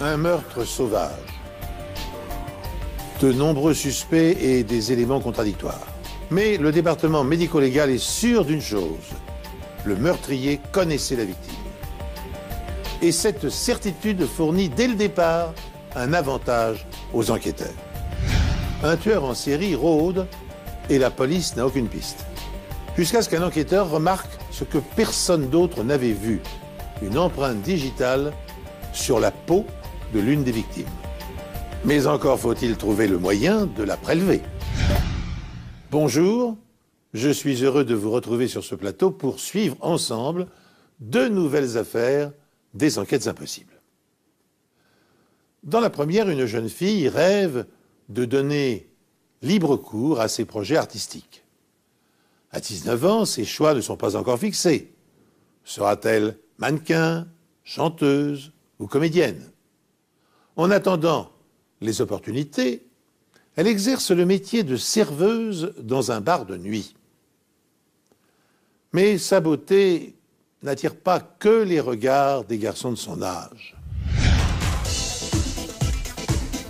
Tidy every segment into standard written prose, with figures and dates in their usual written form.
Un meurtre sauvage. De nombreux suspects et des éléments contradictoires. Mais le département médico-légal est sûr d'une chose. Le meurtrier connaissait la victime. Et cette certitude fournit dès le départ un avantage aux enquêteurs. Un tueur en série rôde et la police n'a aucune piste. Jusqu'à ce qu'un enquêteur remarque ce que personne d'autre n'avait vu. Une empreinte digitale sur la peau de l'une des victimes. Mais encore faut-il trouver le moyen de la prélever. Bonjour, je suis heureux de vous retrouver sur ce plateau pour suivre ensemble deux nouvelles affaires des enquêtes impossibles. Dans la première, une jeune fille rêve de donner libre cours à ses projets artistiques. À 19 ans, ses choix ne sont pas encore fixés. Sera-t-elle mannequin, chanteuse ou comédienne? En attendant les opportunités, elle exerce le métier de serveuse dans un bar de nuit. Mais sa beauté n'attire pas que les regards des garçons de son âge.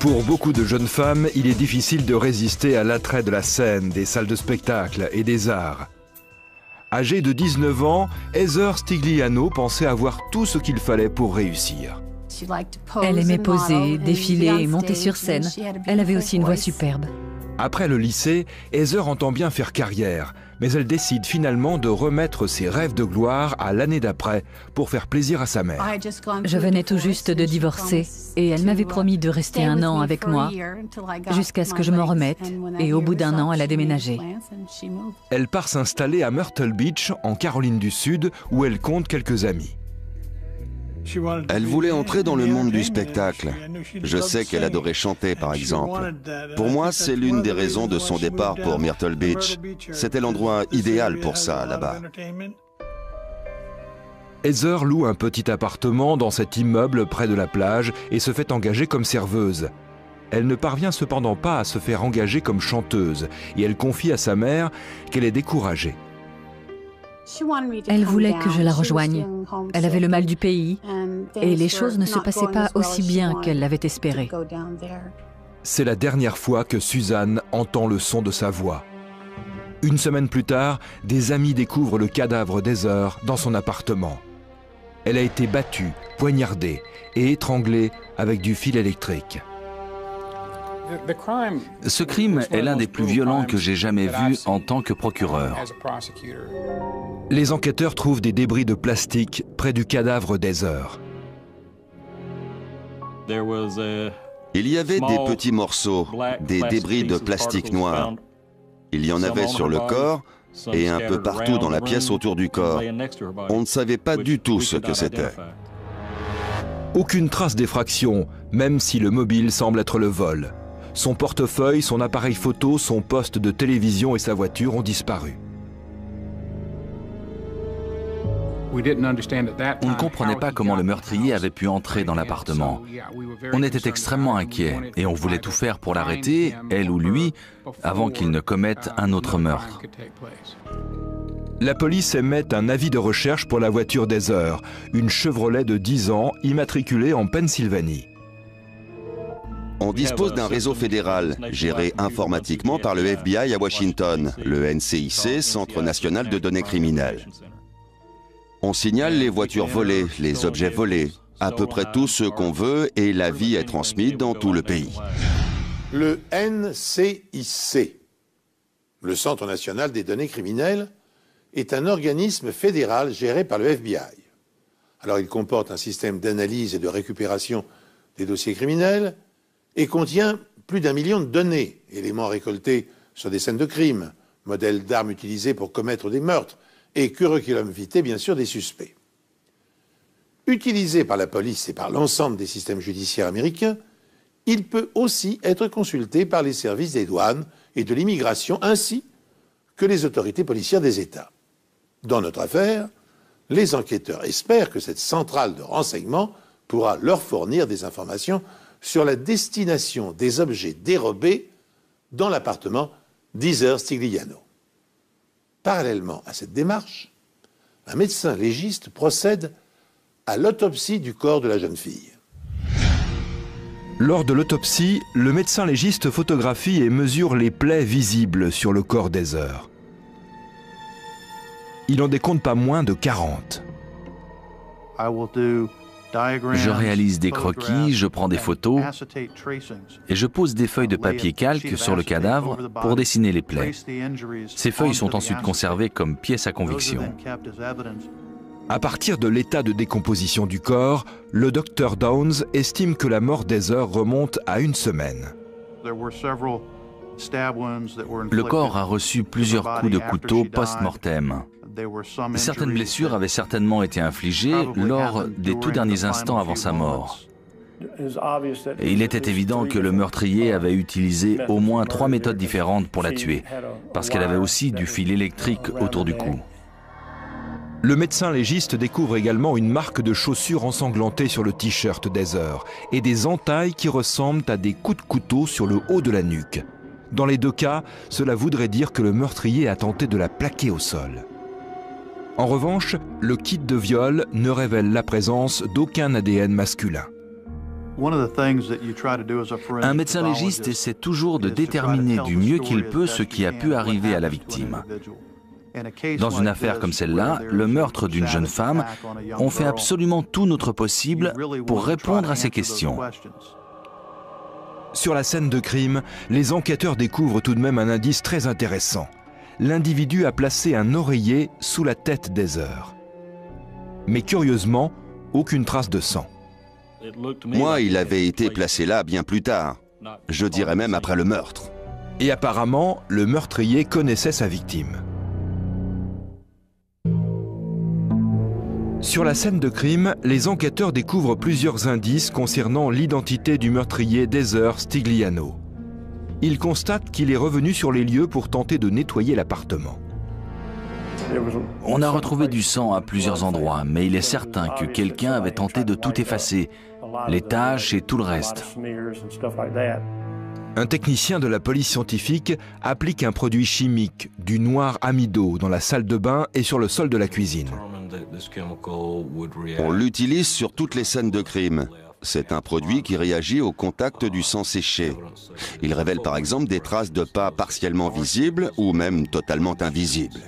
Pour beaucoup de jeunes femmes, il est difficile de résister à l'attrait de la scène, des salles de spectacle et des arts. Âgée de 19 ans, Heather Stigliano pensait avoir tout ce qu'il fallait pour réussir. Elle aimait poser, défiler et monter sur scène. Elle avait aussi une voix superbe. Après le lycée, Heather entend bien faire carrière, mais elle décide finalement de remettre ses rêves de gloire à l'année d'après pour faire plaisir à sa mère. Je venais tout juste de divorcer et elle m'avait promis de rester un an avec moi jusqu'à ce que je m'en remette, et au bout d'un an, elle a déménagé. Elle part s'installer à Myrtle Beach, en Caroline du Sud, où elle compte quelques amis. Elle voulait entrer dans le monde du spectacle. Je sais qu'elle adorait chanter, par exemple. Pour moi, c'est l'une des raisons de son départ pour Myrtle Beach. C'était l'endroit idéal pour ça, là-bas. Heather loue un petit appartement dans cet immeuble près de la plage et se fait engager comme serveuse. Elle ne parvient cependant pas à se faire engager comme chanteuse et elle confie à sa mère qu'elle est découragée. Elle voulait que je la rejoigne. Elle avait le mal du pays et les choses ne se passaient pas aussi bien qu'elle l'avait espéré. C'est la dernière fois que Suzanne entend le son de sa voix. Une semaine plus tard, des amis découvrent le cadavre d'Heather dans son appartement. Elle a été battue, poignardée et étranglée avec du fil électrique. Ce crime est l'un des plus violents que j'ai jamais vu en tant que procureur. Les enquêteurs trouvent des débris de plastique près du cadavre d'Heather. Il y avait des petits morceaux, des débris de plastique noir. Il y en avait sur le corps et un peu partout dans la pièce autour du corps. On ne savait pas du tout ce que c'était. Aucune trace d'effraction, même si le mobile semble être le vol. Son portefeuille, son appareil photo, son poste de télévision et sa voiture ont disparu. On ne comprenait pas comment le meurtrier avait pu entrer dans l'appartement. On était extrêmement inquiets et on voulait tout faire pour l'arrêter, elle ou lui, avant qu'il ne commette un autre meurtre. La police émet un avis de recherche pour la voiture d'Heather, une Chevrolet de 10 ans immatriculée en Pennsylvanie. On dispose d'un réseau fédéral, géré informatiquement par le FBI à Washington, le NCIC, Centre national de données criminelles. On signale les voitures volées, les objets volés, à peu près tout ce qu'on veut, et l'avis est transmis dans tout le pays. Le NCIC, le Centre national des données criminelles, est un organisme fédéral géré par le FBI. Alors il comporte un système d'analyse et de récupération des dossiers criminels et contient plus d'1 million de données, éléments récoltés sur des scènes de crime, modèles d'armes utilisées pour commettre des meurtres et curriculum vitae, bien sûr, des suspects. Utilisé par la police et par l'ensemble des systèmes judiciaires américains, il peut aussi être consulté par les services des douanes et de l'immigration ainsi que les autorités policières des États. Dans notre affaire, les enquêteurs espèrent que cette centrale de renseignement pourra leur fournir des informations sur la destination des objets dérobés dans l'appartement d'Heather Stigliano. Parallèlement à cette démarche, un médecin légiste procède à l'autopsie du corps de la jeune fille. Lors de l'autopsie, le médecin légiste photographie et mesure les plaies visibles sur le corps d'Heather. Il en décompte pas moins de 40. Je réalise des croquis, je prends des photos et je pose des feuilles de papier calque sur le cadavre pour dessiner les plaies. Ces feuilles sont ensuite conservées comme pièces à conviction. À partir de l'état de décomposition du corps, le docteur Downs estime que la mort d'Heather remonte à 1 semaine. Le corps a reçu plusieurs coups de couteau post-mortem. Certaines blessures avaient certainement été infligées lors des tout derniers instants avant sa mort. Et il était évident que le meurtrier avait utilisé au moins 3 méthodes différentes pour la tuer, parce qu'elle avait aussi du fil électrique autour du cou. Le médecin légiste découvre également une marque de chaussures ensanglantées sur le t-shirt d'Heather et des entailles qui ressemblent à des coups de couteau sur le haut de la nuque. Dans les 2 cas, cela voudrait dire que le meurtrier a tenté de la plaquer au sol. En revanche, le kit de viol ne révèle la présence d'aucun ADN masculin. Un médecin légiste essaie toujours de déterminer du mieux qu'il peut ce qui a pu arriver à la victime. Dans une affaire comme celle-là, le meurtre d'une jeune femme, on fait absolument tout notre possible pour répondre à ces questions. Sur la scène de crime, les enquêteurs découvrent tout de même un indice très intéressant. L'individu a placé un oreiller sous la tête d'Heather. Mais curieusement, aucune trace de sang. Moi, il avait été placé là bien plus tard. Je dirais même après le meurtre. Et apparemment, le meurtrier connaissait sa victime. Sur la scène de crime, les enquêteurs découvrent plusieurs indices concernant l'identité du meurtrier d'Heather Stigliano. Ils constatent qu'il est revenu sur les lieux pour tenter de nettoyer l'appartement. On a retrouvé du sang à plusieurs endroits, mais il est certain que quelqu'un avait tenté de tout effacer, les taches et tout le reste. Un technicien de la police scientifique applique un produit chimique, du noir amido, dans la salle de bain et sur le sol de la cuisine. On l'utilise sur toutes les scènes de crime. C'est un produit qui réagit au contact du sang séché. Il révèle par exemple des traces de pas partiellement visibles ou même totalement invisibles.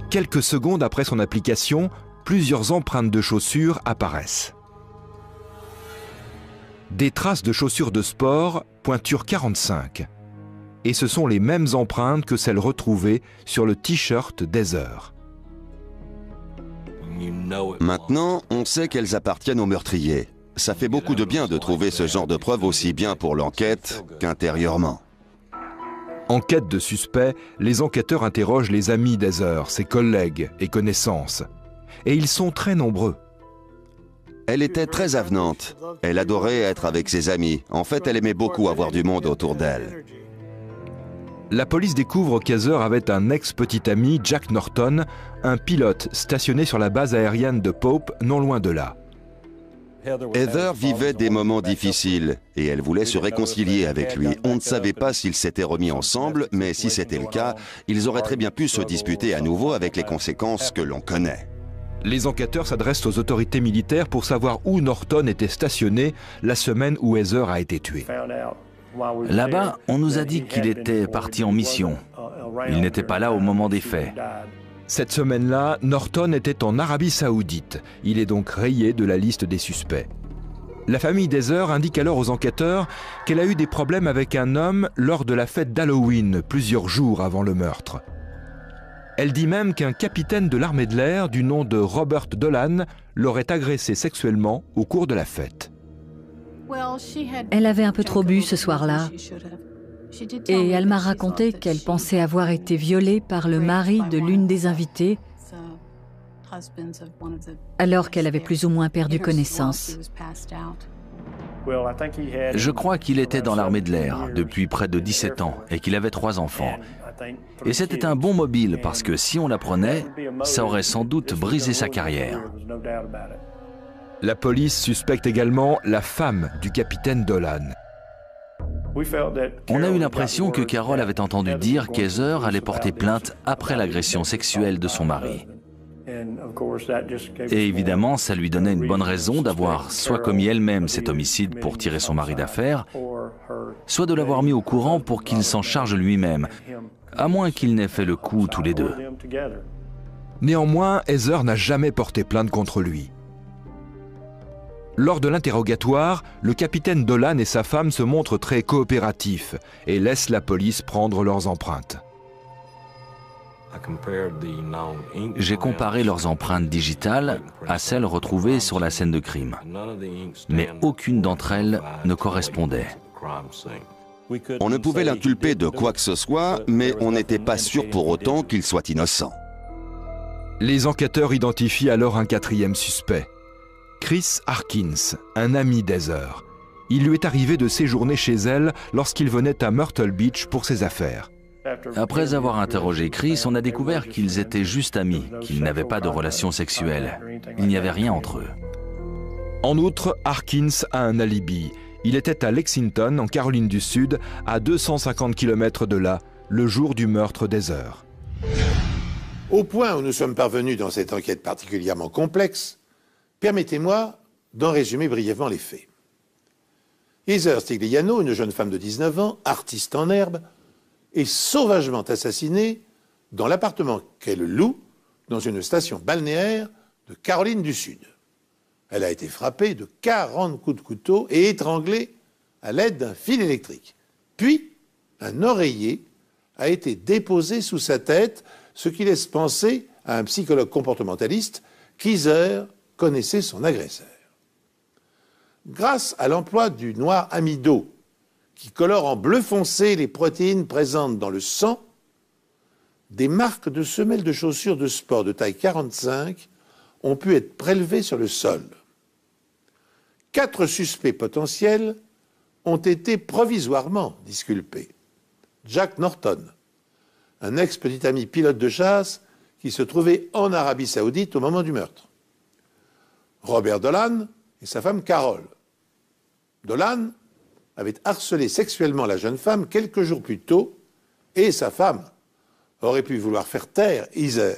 Quelques secondes après son application, plusieurs empreintes de chaussures apparaissent. Des traces de chaussures de sport, pointure 45. Et ce sont les mêmes empreintes que celles retrouvées sur le t-shirt d'Heather. Maintenant, on sait qu'elles appartiennent au meurtrier. Ça fait beaucoup de bien de trouver ce genre de preuves aussi bien pour l'enquête qu'intérieurement. En quête de suspects, les enquêteurs interrogent les amis d'Heather, ses collègues et connaissances. Et ils sont très nombreux. Elle était très avenante. Elle adorait être avec ses amis. En fait, elle aimait beaucoup avoir du monde autour d'elle. La police découvre qu'Heather avait un ex-petit ami, Jack Norton, un pilote stationné sur la base aérienne de Pope, non loin de là. Heather vivait des moments difficiles et elle voulait se réconcilier avec lui. On ne savait pas s'ils s'étaient remis ensemble, mais si c'était le cas, ils auraient très bien pu se disputer à nouveau avec les conséquences que l'on connaît. Les enquêteurs s'adressent aux autorités militaires pour savoir où Norton était stationné la semaine où Heather a été tuée. Là-bas, on nous a dit qu'il était parti en mission. Il n'était pas là au moment des faits. Cette semaine-là, Norton était en Arabie Saoudite. Il est donc rayé de la liste des suspects. La famille d'Heather indique alors aux enquêteurs qu'elle a eu des problèmes avec un homme lors de la fête d'Halloween, plusieurs jours avant le meurtre. Elle dit même qu'un capitaine de l'armée de l'air du nom de Robert Dolan l'aurait agressée sexuellement au cours de la fête. Elle avait un peu trop bu ce soir-là. Et elle m'a raconté qu'elle pensait avoir été violée par le mari de l'une des invitées, alors qu'elle avait plus ou moins perdu connaissance. Je crois qu'il était dans l'armée de l'air depuis près de 17 ans et qu'il avait 3 enfants. Et c'était un bon mobile parce que si on la prenait, ça aurait sans doute brisé sa carrière. La police suspecte également la femme du capitaine Dolan. On a eu l'impression que Carol avait entendu dire qu'Heather allait porter plainte après l'agression sexuelle de son mari. Et évidemment, ça lui donnait une bonne raison d'avoir soit commis elle-même cet homicide pour tirer son mari d'affaires, soit de l'avoir mis au courant pour qu'il s'en charge lui-même, à moins qu'ils n'aient fait le coup tous les deux. Néanmoins, Heather n'a jamais porté plainte contre lui. Lors de l'interrogatoire, le capitaine Dolan et sa femme se montrent très coopératifs et laissent la police prendre leurs empreintes. J'ai comparé leurs empreintes digitales à celles retrouvées sur la scène de crime, mais aucune d'entre elles ne correspondait. On ne pouvait l'inculper de quoi que ce soit, mais on n'était pas sûr pour autant qu'il soit innocent. Les enquêteurs identifient alors un quatrième suspect, Chris Harkins, un ami d'Heather. Il lui est arrivé de séjourner chez elle lorsqu'il venait à Myrtle Beach pour ses affaires. Après avoir interrogé Chris, on a découvert qu'ils étaient juste amis, qu'ils n'avaient pas de relations sexuelles. Il n'y avait rien entre eux. En outre, Harkins a un alibi. Il était à Lexington, en Caroline du Sud, à 250 km de là, le jour du meurtre d'Heather. Au point où nous sommes parvenus dans cette enquête particulièrement complexe, permettez-moi d'en résumer brièvement les faits. Heather Stigliano, une jeune femme de 19 ans, artiste en herbe, est sauvagement assassinée dans l'appartement qu'elle loue dans une station balnéaire de Caroline du Sud. Elle a été frappée de 40 coups de couteau et étranglée à l'aide d'un fil électrique. Puis, un oreiller a été déposé sous sa tête, ce qui laisse penser à un psychologue comportementaliste qu'Heather connaissait son agresseur. Grâce à l'emploi du noir amido, qui colore en bleu foncé les protéines présentes dans le sang, des marques de semelles de chaussures de sport de taille 45 ont pu être prélevées sur le sol. 4 suspects potentiels ont été provisoirement disculpés. Jack Norton, un ex-petit ami pilote de chasse qui se trouvait en Arabie Saoudite au moment du meurtre. Robert Dolan et sa femme Carol. Dolan avait harcelé sexuellement la jeune femme quelques jours plus tôt et sa femme aurait pu vouloir faire taire Heather.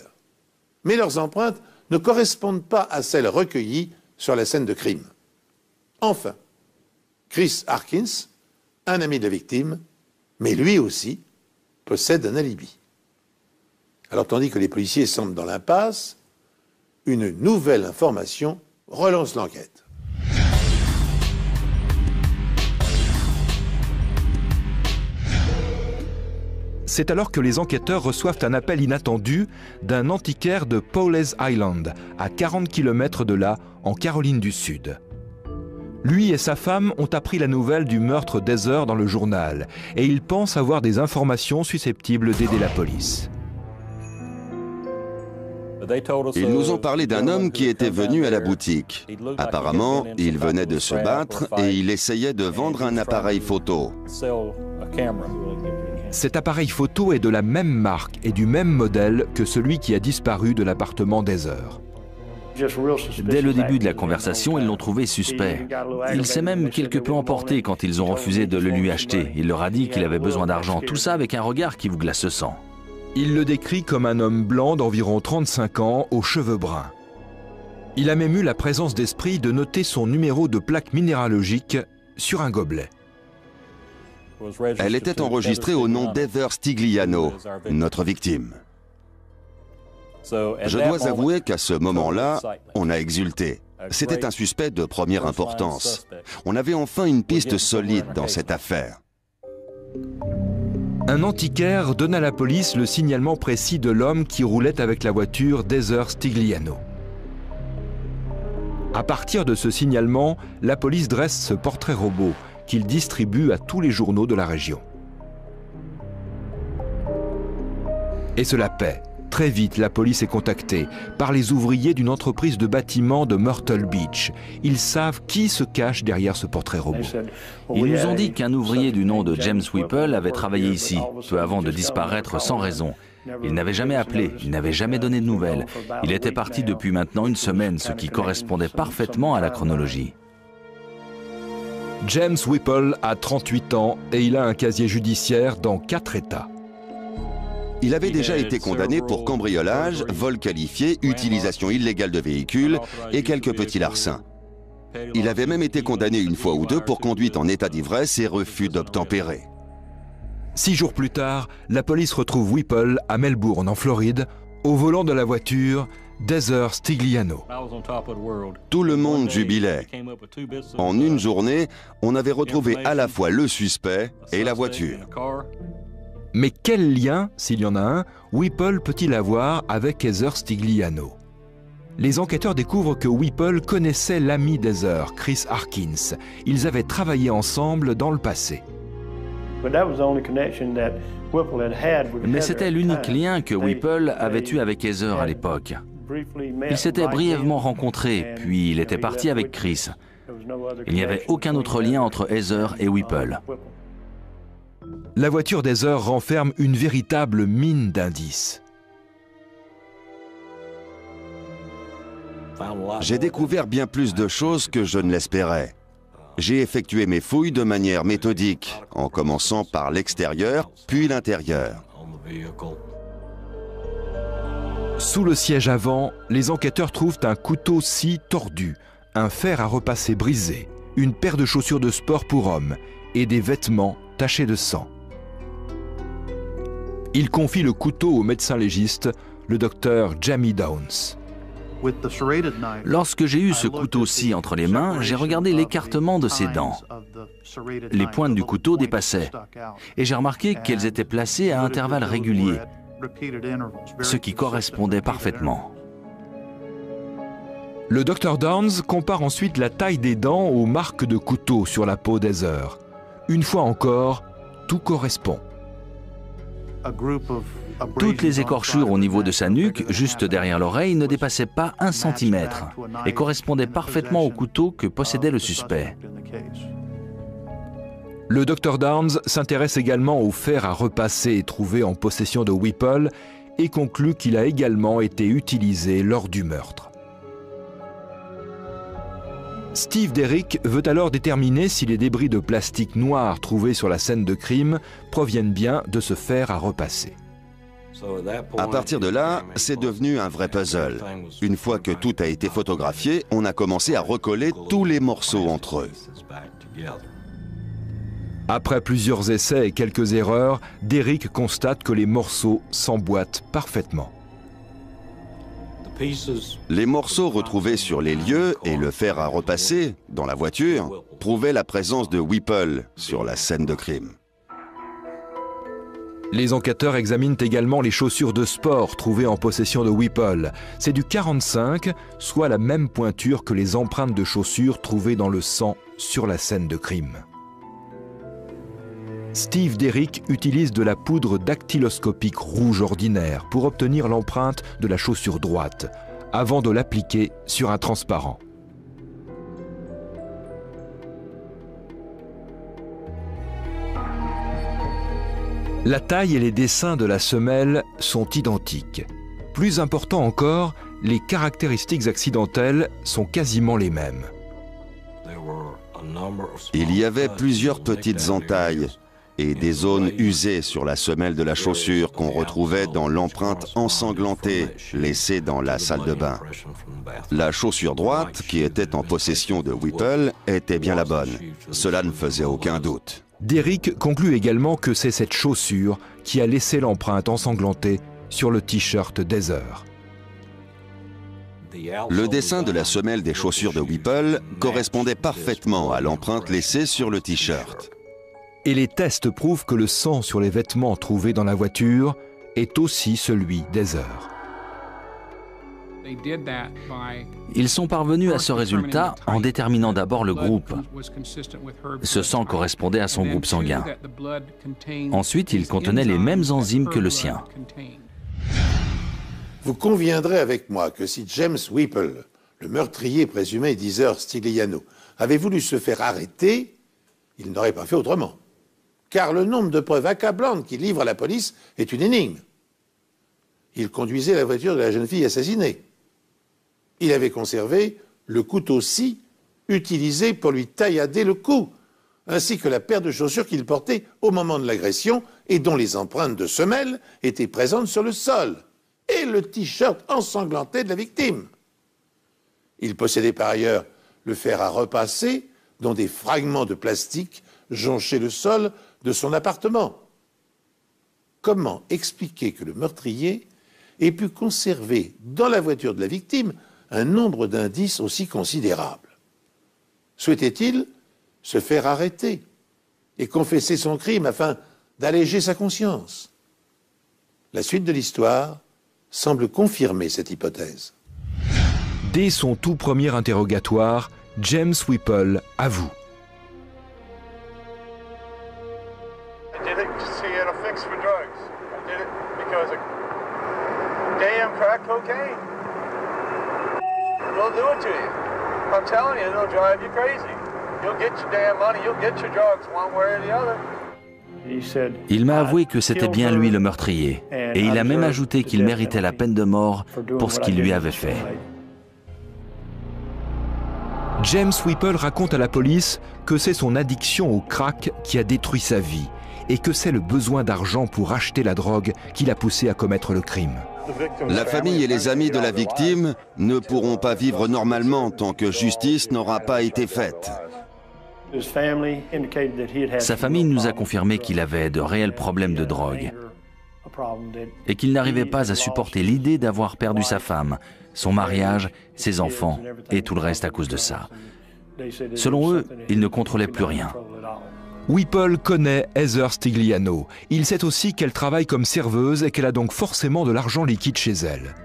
Mais leurs empreintes ne correspondent pas à celles recueillies sur la scène de crime. Enfin, Chris Harkins, un ami de la victime, mais lui aussi possède un alibi. Alors tandis que les policiers semblent dans l'impasse, une nouvelle information relance l'enquête. C'est alors que les enquêteurs reçoivent un appel inattendu d'un antiquaire de Powell's Island, à 40 km de là, en Caroline du Sud. Lui et sa femme ont appris la nouvelle du meurtre d'Heather dans le journal et ils pensent avoir des informations susceptibles d'aider la police. Ils nous ont parlé d'un homme qui était venu à la boutique. Apparemment, il venait de se battre et il essayait de vendre un appareil photo. Cet appareil photo est de la même marque et du même modèle que celui qui a disparu de l'appartement d'Heather. Dès le début de la conversation, ils l'ont trouvé suspect. Il s'est même quelque peu emporté quand ils ont refusé de le lui acheter. Il leur a dit qu'il avait besoin d'argent. Tout ça avec un regard qui vous glace le sang. Il le décrit comme un homme blanc d'environ 35 ans, aux cheveux bruns. Il a même eu la présence d'esprit de noter son numéro de plaque minéralogique sur un gobelet. Elle était enregistrée au nom d'Heather Stigliano, notre victime. Je dois avouer qu'à ce moment-là, on a exulté. C'était un suspect de première importance. On avait enfin une piste solide dans cette affaire. Un antiquaire donne à la police le signalement précis de l'homme qui roulait avec la voiture d'Heather Stigliano. À partir de ce signalement, la police dresse ce portrait robot qu'il distribue à tous les journaux de la région. Et cela paie. Très vite, la police est contactée par les ouvriers d'une entreprise de bâtiment de Myrtle Beach. Ils savent qui se cache derrière ce portrait robot. Ils nous ont dit qu'un ouvrier du nom de James Whipple avait travaillé ici, peu avant de disparaître sans raison. Il n'avait jamais appelé, il n'avait jamais donné de nouvelles. Il était parti depuis maintenant une semaine, ce qui correspondait parfaitement à la chronologie. James Whipple a 38 ans et il a un casier judiciaire dans 4 États. Il avait déjà été condamné pour cambriolage, vol qualifié, utilisation illégale de véhicules et quelques petits larcins. Il avait même été condamné une fois ou deux pour conduite en état d'ivresse et refus d'obtempérer. 6 jours plus tard, la police retrouve Whipple à Melbourne, en Floride, au volant de la voiture d'Heather Stigliano. Tout le monde jubilait. En une journée, on avait retrouvé à la fois le suspect et la voiture. Mais quel lien, s'il y en a un, Whipple peut-il avoir avec Heather Stigliano? Les enquêteurs découvrent que Whipple connaissait l'ami d'Heather, Chris Harkins. Ils avaient travaillé ensemble dans le passé. Mais c'était l'unique lien que Whipple avait eu avec Heather à l'époque. Ils s'étaient brièvement rencontrés, puis il était parti avec Chris. Il n'y avait aucun autre lien entre Heather et Whipple. La voiture d'Heather renferme une véritable mine d'indices. J'ai découvert bien plus de choses que je ne l'espérais. J'ai effectué mes fouilles de manière méthodique, en commençant par l'extérieur, puis l'intérieur. Sous le siège avant, les enquêteurs trouvent un couteau scie tordu, un fer à repasser brisé, une paire de chaussures de sport pour hommes et des vêtements tachés de sang. Ils confient le couteau au médecin légiste, le docteur Jamie Downs. Lorsque j'ai eu ce couteau-ci entre les mains, j'ai regardé l'écartement de ses dents. Les pointes du couteau dépassaient, et j'ai remarqué qu'elles étaient placées à intervalles réguliers, ce qui correspondait parfaitement. Le docteur Downs compare ensuite la taille des dents aux marques de couteau sur la peau d'Heather. Une fois encore, tout correspond. Toutes les écorchures au niveau de sa nuque, juste derrière l'oreille, ne dépassaient pas 1 centimètre et correspondaient parfaitement au couteau que possédait le suspect. Le docteur Downs s'intéresse également au fer à repasser trouvé en possession de Whipple et conclut qu'il a également été utilisé lors du meurtre. Steve Derrick veut alors déterminer si les débris de plastique noir trouvés sur la scène de crime proviennent bien de ce fer à repasser. À partir de là, c'est devenu un vrai puzzle. Une fois que tout a été photographié, on a commencé à recoller tous les morceaux entre eux. Après plusieurs essais et quelques erreurs, Derrick constate que les morceaux s'emboîtent parfaitement. Les morceaux retrouvés sur les lieux et le fer à repasser dans la voiture prouvaient la présence de Whipple sur la scène de crime. Les enquêteurs examinent également les chaussures de sport trouvées en possession de Whipple. C'est du 45, soit la même pointure que les empreintes de chaussures trouvées dans le sang sur la scène de crime. Steve Derrick utilise de la poudre dactyloscopique rouge ordinaire pour obtenir l'empreinte de la chaussure droite, avant de l'appliquer sur un transparent. La taille et les dessins de la semelle sont identiques. Plus important encore, les caractéristiques accidentelles sont quasiment les mêmes. Il y avait plusieurs petites entailles et des zones usées sur la semelle de la chaussure qu'on retrouvait dans l'empreinte ensanglantée laissée dans la salle de bain. La chaussure droite, qui était en possession de Whipple, était bien la bonne. Cela ne faisait aucun doute. Derrick conclut également que c'est cette chaussure qui a laissé l'empreinte ensanglantée sur le t-shirt d'Heather. Le dessin de la semelle des chaussures de Whipple correspondait parfaitement à l'empreinte laissée sur le t-shirt. Et les tests prouvent que le sang sur les vêtements trouvés dans la voiture est aussi celui d'Heather. Ils sont parvenus à ce résultat en déterminant d'abord le groupe. Ce sang correspondait à son groupe sanguin. Ensuite, il contenait les mêmes enzymes que le sien. Vous conviendrez avec moi que si James Whipple, le meurtrier présumé d'Heather Stigliano, avait voulu se faire arrêter, il n'aurait pas fait autrement. Car le nombre de preuves accablantes qu'il livre à la police est une énigme. Il conduisait la voiture de la jeune fille assassinée. Il avait conservé le couteau-scie utilisé pour lui taillader le cou, ainsi que la paire de chaussures qu'il portait au moment de l'agression et dont les empreintes de semelles étaient présentes sur le sol, et le t-shirt ensanglanté de la victime. Il possédait par ailleurs le fer à repasser, dont des fragments de plastique jonchaient le sol de son appartement. Comment expliquer que le meurtrier ait pu conserver dans la voiture de la victime un nombre d'indices aussi considérable? Souhaitait-il se faire arrêter et confesser son crime afin d'alléger sa conscience? La suite de l'histoire semble confirmer cette hypothèse. Dès son tout premier interrogatoire, James Whipple avoue. Il m'a avoué que c'était bien lui le meurtrier, et il a même ajouté qu'il méritait la peine de mort pour ce qu'il lui avait fait. James Whipple raconte à la police que c'est son addiction au crack qui a détruit sa vie et que c'est le besoin d'argent pour acheter la drogue qui l'a poussé à commettre le crime. La famille et les amis de la victime ne pourront pas vivre normalement tant que justice n'aura pas été faite. Sa famille nous a confirmé qu'il avait de réels problèmes de drogue et qu'il n'arrivait pas à supporter l'idée d'avoir perdu sa femme, son mariage, ses enfants et tout le reste à cause de ça. Selon eux, il ne contrôlait plus rien. Whipple connaît Heather Stigliano. Il sait aussi qu'elle travaille comme serveuse et qu'elle a donc forcément de l'argent liquide chez elle.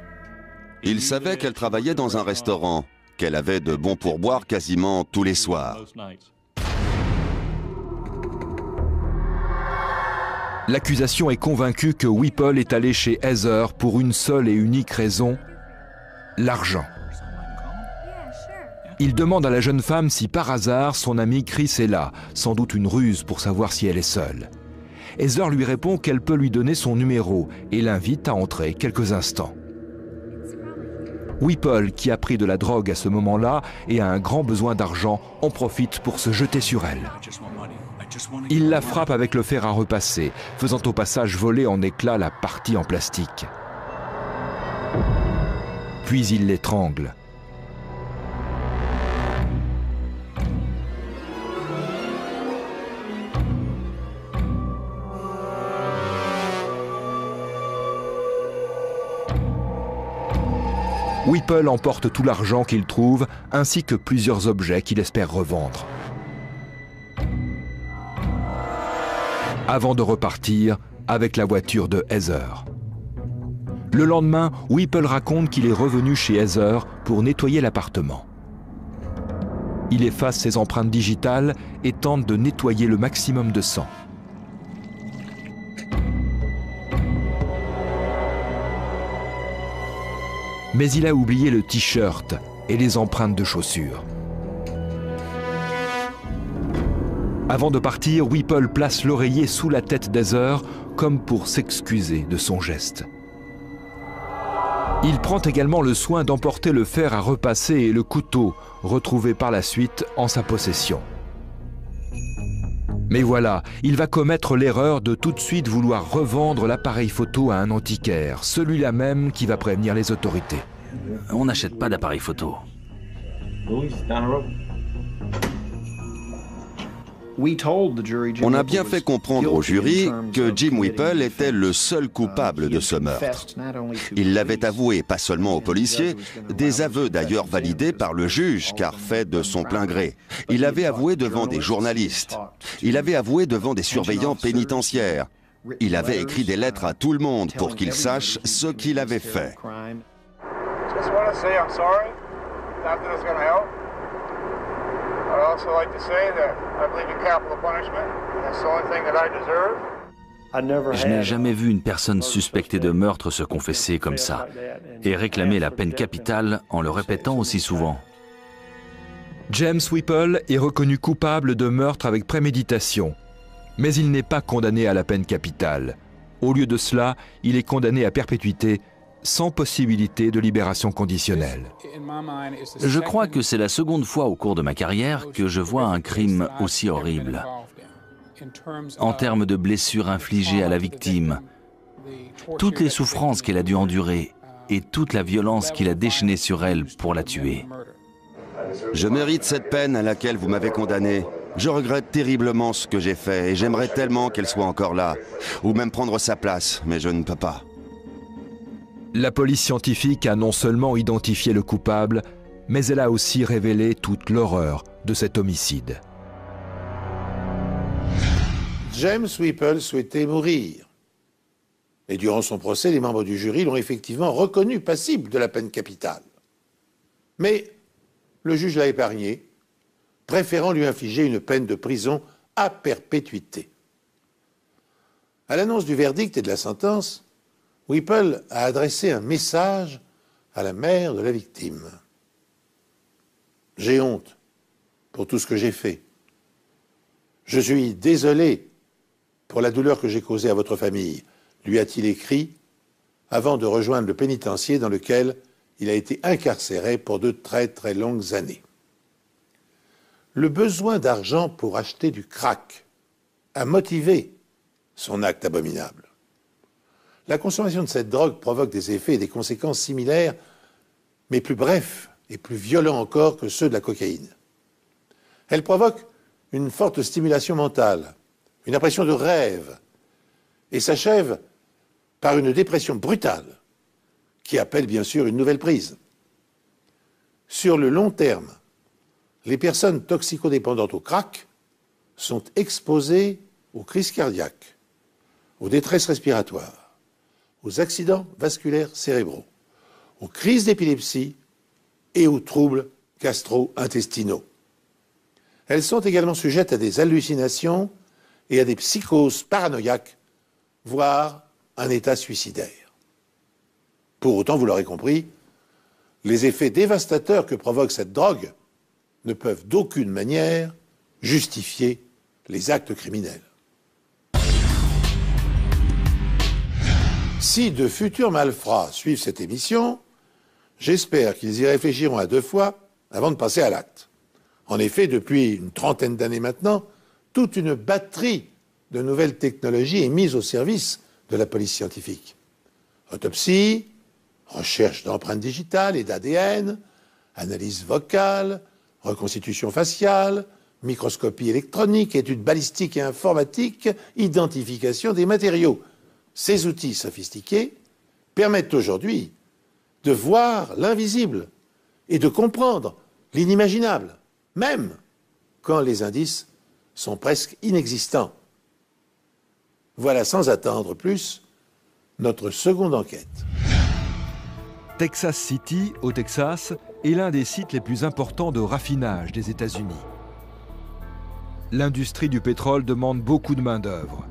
Il savait qu'elle travaillait dans un restaurant, qu'elle avait de bons pourboires quasiment tous les soirs. L'accusation est convaincue que Whipple est allé chez Heather pour une seule et unique raison, l'argent. Il demande à la jeune femme si par hasard son ami Chris est là, sans doute une ruse pour savoir si elle est seule. Heather lui répond qu'elle peut lui donner son numéro et l'invite à entrer quelques instants. Whipple, qui a pris de la drogue à ce moment-là et a un grand besoin d'argent, en profite pour se jeter sur elle. Il la frappe avec le fer à repasser, faisant au passage voler en éclats la partie en plastique. Puis il l'étrangle. Whipple emporte tout l'argent qu'il trouve, ainsi que plusieurs objets qu'il espère revendre. Avant de repartir avec la voiture de Heather. Le lendemain, Whipple raconte qu'il est revenu chez Heather pour nettoyer l'appartement. Il efface ses empreintes digitales et tente de nettoyer le maximum de sang. Mais il a oublié le t-shirt et les empreintes de chaussures. Avant de partir, Whipple place l'oreiller sous la tête d'Heather comme pour s'excuser de son geste. Il prend également le soin d'emporter le fer à repasser et le couteau, retrouvés par la suite en sa possession. Mais voilà, il va commettre l'erreur de tout de suite vouloir revendre l'appareil photo à un antiquaire, celui-là même qui va prévenir les autorités. On n'achète pas d'appareil photo. On a bien fait comprendre au jury que Jim Whipple était le seul coupable de ce meurtre. Il l'avait avoué, pas seulement aux policiers, des aveux d'ailleurs validés par le juge, car fait de son plein gré. Il avait avoué devant des journalistes. Il avait avoué devant des surveillants pénitentiaires. Il avait écrit des lettres à tout le monde pour qu'ils sachent ce qu'il avait fait. Je n'ai jamais vu une personne suspectée de meurtre se confesser comme ça et réclamer la peine capitale en le répétant aussi souvent. James Whipple est reconnu coupable de meurtre avec préméditation, mais il n'est pas condamné à la peine capitale. Au lieu de cela, il est condamné à perpétuité sans possibilité de libération conditionnelle. Je crois que c'est la seconde fois au cours de ma carrière que je vois un crime aussi horrible. En termes de blessures infligées à la victime, toutes les souffrances qu'elle a dû endurer et toute la violence qu'il a déchaînée sur elle pour la tuer. Je mérite cette peine à laquelle vous m'avez condamné. Je regrette terriblement ce que j'ai fait et j'aimerais tellement qu'elle soit encore là, ou même prendre sa place, mais je ne peux pas. La police scientifique a non seulement identifié le coupable, mais elle a aussi révélé toute l'horreur de cet homicide. James Whipple souhaitait mourir. Et durant son procès, les membres du jury l'ont effectivement reconnu passible de la peine capitale. Mais le juge l'a épargné, préférant lui infliger une peine de prison à perpétuité. À l'annonce du verdict et de la sentence, Whipple a adressé un message à la mère de la victime. « J'ai honte pour tout ce que j'ai fait. Je suis désolé pour la douleur que j'ai causée à votre famille », lui a-t-il écrit avant de rejoindre le pénitencier dans lequel il a été incarcéré pour de très très longues années. Le besoin d'argent pour acheter du crack a motivé son acte abominable. La consommation de cette drogue provoque des effets et des conséquences similaires, mais plus brefs et plus violents encore que ceux de la cocaïne. Elle provoque une forte stimulation mentale, une impression de rêve, et s'achève par une dépression brutale qui appelle bien sûr une nouvelle prise. Sur le long terme, les personnes toxicodépendantes au crack sont exposées aux crises cardiaques, aux détresses respiratoires, aux accidents vasculaires cérébraux, aux crises d'épilepsie et aux troubles gastro-intestinaux. Elles sont également sujettes à des hallucinations et à des psychoses paranoïaques, voire un état suicidaire. Pour autant, vous l'aurez compris, les effets dévastateurs que provoque cette drogue ne peuvent d'aucune manière justifier les actes criminels. Si de futurs malfrats suivent cette émission, j'espère qu'ils y réfléchiront à deux fois avant de passer à l'acte. En effet, depuis une trentaine d'années maintenant, toute une batterie de nouvelles technologies est mise au service de la police scientifique. Autopsie, recherche d'empreintes digitales et d'ADN, analyse vocale, reconstitution faciale, microscopie électronique, études balistiques et informatiques, identification des matériaux. Ces outils sophistiqués permettent aujourd'hui de voir l'invisible et de comprendre l'inimaginable, même quand les indices sont presque inexistants. Voilà sans attendre plus notre seconde enquête. Texas City, au Texas, est l'un des sites les plus importants de raffinage des États-Unis. L'industrie du pétrole demande beaucoup de main-d'œuvre.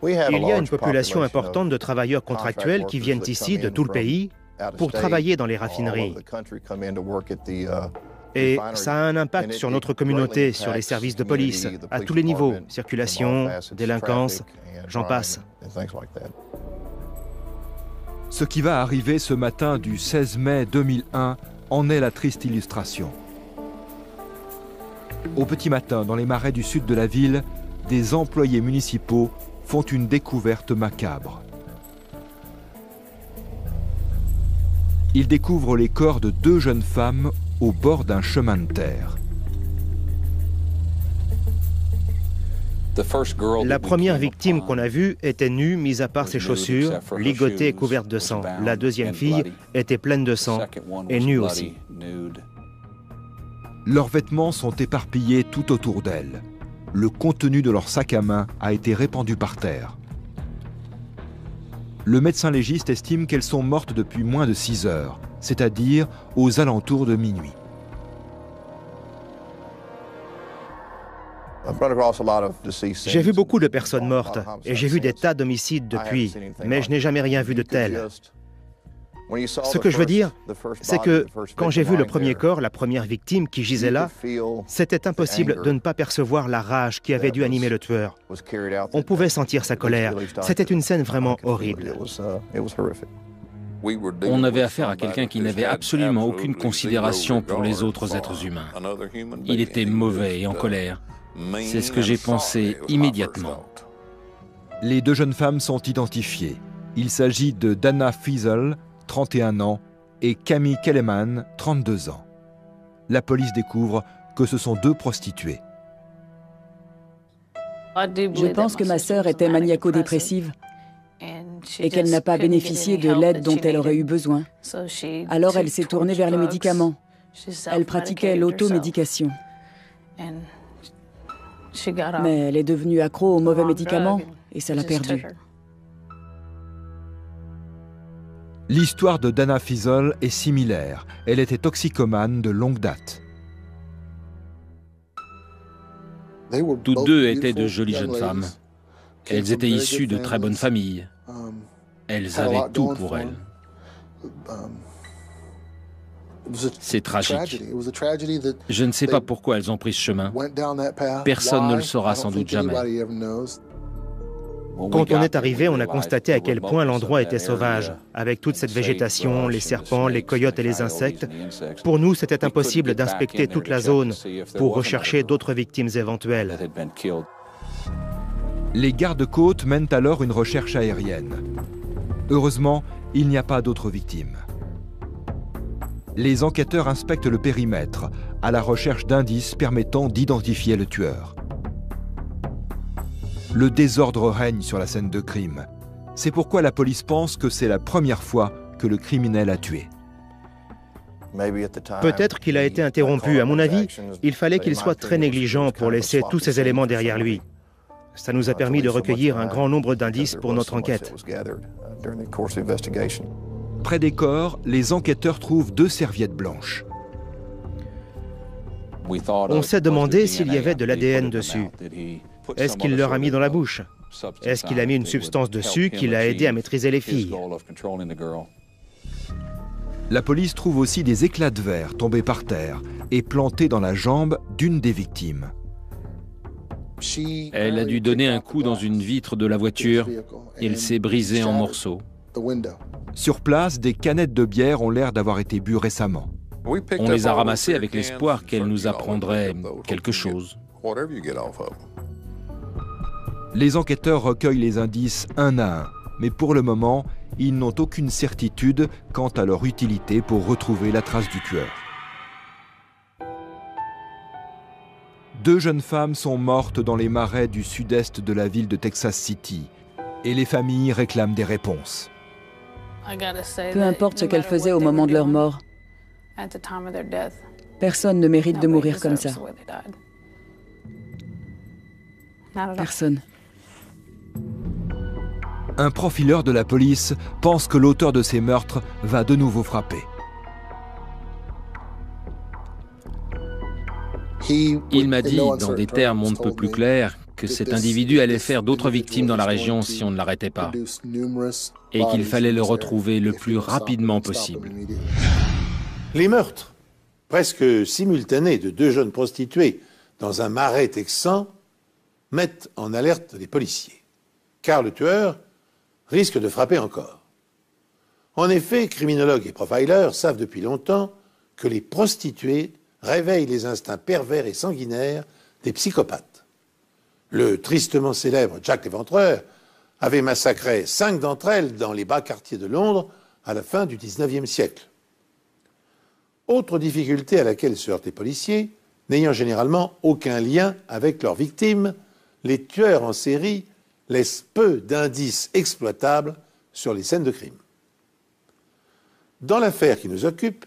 Il y a une population importante de travailleurs contractuels qui viennent ici de tout le pays pour travailler dans les raffineries. Et ça a un impact sur notre communauté, sur les services de police, à tous les niveaux, circulation, délinquance, j'en passe. Ce qui va arriver ce matin du 16 mai 2001 en est la triste illustration. Au petit matin, dans les marais du sud de la ville, des employés municipaux font une découverte macabre. Ils découvrent les corps de deux jeunes femmes au bord d'un chemin de terre. La première victime qu'on a vue était nue, mis à part ses chaussures, ligotée et couverte de sang. La deuxième fille était pleine de sang et nue aussi. Leurs vêtements sont éparpillés tout autour d'elles. Le contenu de leur sac à main a été répandu par terre. Le médecin légiste estime qu'elles sont mortes depuis moins de 6 heures, c'est-à-dire aux alentours de minuit. J'ai vu beaucoup de personnes mortes et j'ai vu des tas d'homicides depuis, mais je n'ai jamais rien vu de tel. Ce que je veux dire, c'est que quand j'ai vu le premier corps, la première victime qui gisait là, c'était impossible de ne pas percevoir la rage qui avait dû animer le tueur. On pouvait sentir sa colère. C'était une scène vraiment horrible. On avait affaire à quelqu'un qui n'avait absolument aucune considération pour les autres êtres humains. Il était mauvais et en colère. C'est ce que j'ai pensé immédiatement. Les deux jeunes femmes sont identifiées. Il s'agit de Dana Feazell, 31 ans, et Camille Kelleman, 32 ans. La police découvre que ce sont deux prostituées. Je pense que ma sœur était maniaco-dépressive et qu'elle n'a pas bénéficié de l'aide dont elle aurait eu besoin. Alors elle s'est tournée vers les médicaments. Elle pratiquait l'automédication. Mais elle est devenue accro aux mauvais médicaments et ça l'a perdue. L'histoire de Dana Feazell est similaire. Elle était toxicomane de longue date. Toutes deux étaient de jolies jeunes femmes. Elles étaient issues de très bonnes familles. Elles avaient tout pour elles. C'est tragique. Je ne sais pas pourquoi elles ont pris ce chemin. Personne ne le saura sans doute jamais. Quand on est arrivé, on a constaté à quel point l'endroit était sauvage, avec toute cette végétation, les serpents, les coyotes et les insectes. Pour nous, c'était impossible d'inspecter toute la zone pour rechercher d'autres victimes éventuelles. Les gardes-côtes mènent alors une recherche aérienne. Heureusement, il n'y a pas d'autres victimes. Les enquêteurs inspectent le périmètre, à la recherche d'indices permettant d'identifier le tueur. Le désordre règne sur la scène de crime. C'est pourquoi la police pense que c'est la première fois que le criminel a tué. Peut-être qu'il a été interrompu. À mon avis, il fallait qu'il soit très négligent pour laisser tous ces éléments derrière lui. Ça nous a permis de recueillir un grand nombre d'indices pour notre enquête. Près des corps, les enquêteurs trouvent deux serviettes blanches. On s'est demandé s'il y avait de l'ADN dessus. Est-ce qu'il leur a mis dans la bouche? Est-ce qu'il a mis une substance dessus qui l'a aidé à maîtriser les filles? La police trouve aussi des éclats de verre tombés par terre et plantés dans la jambe d'une des victimes. Elle a dû donner un coup dans une vitre de la voiture et elle s'est brisée en morceaux. Sur place, des canettes de bière ont l'air d'avoir été bues récemment. On les a ramassées avec l'espoir qu'elle nous apprendrait quelque chose. Les enquêteurs recueillent les indices un à un, mais pour le moment, ils n'ont aucune certitude quant à leur utilité pour retrouver la trace du tueur. Deux jeunes femmes sont mortes dans les marais du sud-est de la ville de Texas City, et les familles réclament des réponses. Peu importe ce qu'elles faisaient au moment de leur mort, personne ne mérite de mourir comme ça. Personne. Un profileur de la police pense que l'auteur de ces meurtres va de nouveau frapper. Il m'a dit, dans des termes on ne peut plus clairs, que cet individu allait faire d'autres victimes dans la région si on ne l'arrêtait pas, et qu'il fallait le retrouver le plus rapidement possible. Les meurtres, presque simultanés de deux jeunes prostituées dans un marais texan, mettent en alerte les policiers, car le tueur risque de frapper encore. En effet, criminologues et profilers savent depuis longtemps que les prostituées réveillent les instincts pervers et sanguinaires des psychopathes. Le tristement célèbre Jack l'Éventreur avait massacré 5 d'entre elles dans les bas quartiers de Londres à la fin du XIXe siècle. Autre difficulté à laquelle se heurtent les policiers, n'ayant généralement aucun lien avec leurs victimes, les tueurs en série laissent peu d'indices exploitables sur les scènes de crime. Dans l'affaire qui nous occupe,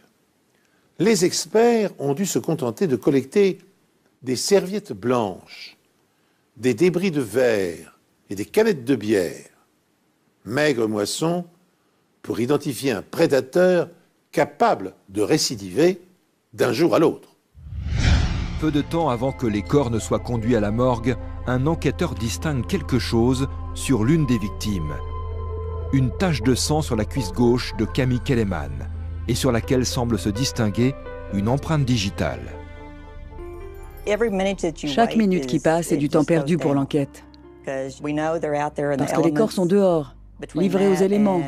les experts ont dû se contenter de collecter des serviettes blanches, des débris de verre et des canettes de bière. Maigre moisson pour identifier un prédateur capable de récidiver d'un jour à l'autre. Peu de temps avant que les corps ne soient conduits à la morgue, un enquêteur distingue quelque chose sur l'une des victimes. une tache de sang sur la cuisse gauche de Camille Kelleman et sur laquelle semble se distinguer une empreinte digitale. Chaque minute qui passe est du temps perdu pour l'enquête. Parce que les corps sont dehors, livrés aux éléments.